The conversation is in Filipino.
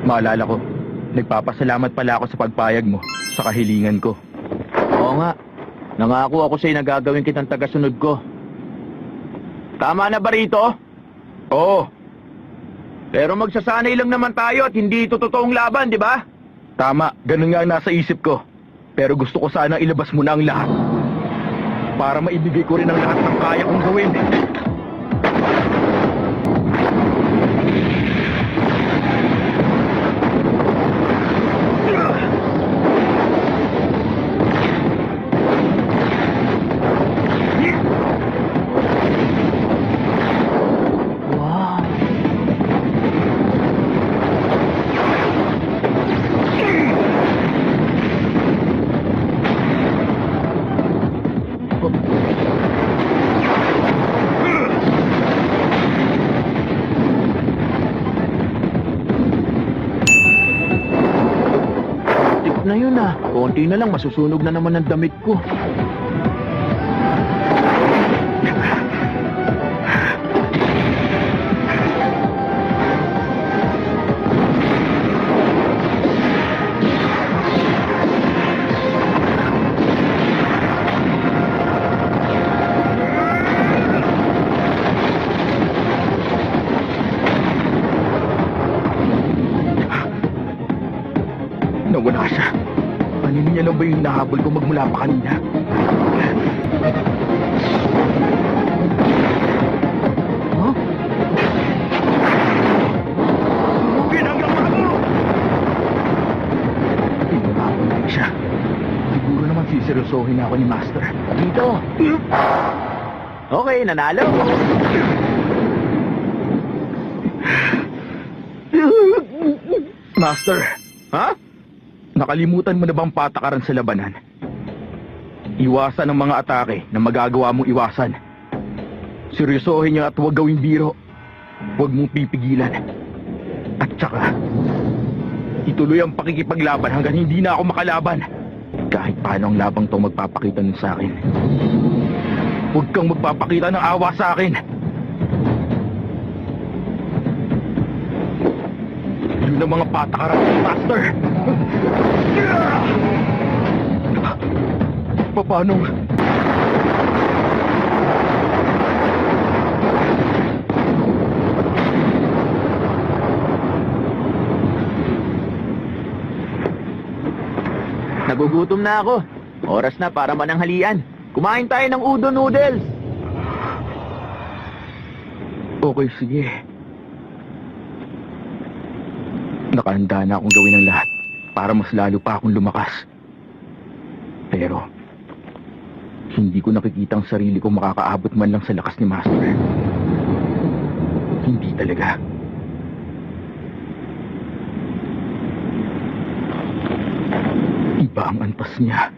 Maalala ko, nagpapasalamat pala ako sa pagpayag mo sa kahilingan ko. Oo nga, nangako ako sa'yo na gagawin kitang tagasunod ko. Tama na ba rito? Oo. Pero magsasanay lang naman tayo at hindi ito totoong laban, di ba? Tama, ganun nga ang nasa isip ko. Pero gusto ko sanang ilabas mo na ang lahat. Para maibigay ko rin ang lahat ng kaya kong gawin. Na yun ah. Konti na lang, masusunog na naman ang damit ko. Nawala siya. Paninin niya lang ba yung nahabol ko magmula pa kanina? Huh? Ginagawa mo! Pinababal na siya. Siguro naman siseryosohin ako ni Master. Dito! Okay, nanalo! Master! Ha? Nakalimutan mo na bang patakaran sa labanan? Iwasan ang mga atake na magagawa mong iwasan. Seryosohin niya at huwag gawing biro. Huwag mong pipigilan. At saka, ituloy ang pakikipaglaban hanggang hindi na ako makalaban. Kahit paano ang labang to magpapakita nun sa akin. Huwag kang magpapakita ng awa sa akin. Yun ang mga patakaran ng Master. Paano? Nagugutom na ako. Oras na para mananghalian. Kumain tayo ng udon noodles. Okay, sige. Nakahanda na akong gawin ang lahat para mas lalo pa akong lumakas. Pero, hindi ko nakikita ang sarili ko makakaabot man lang sa lakas ni Master. Hindi talaga. Iba ang antas niya.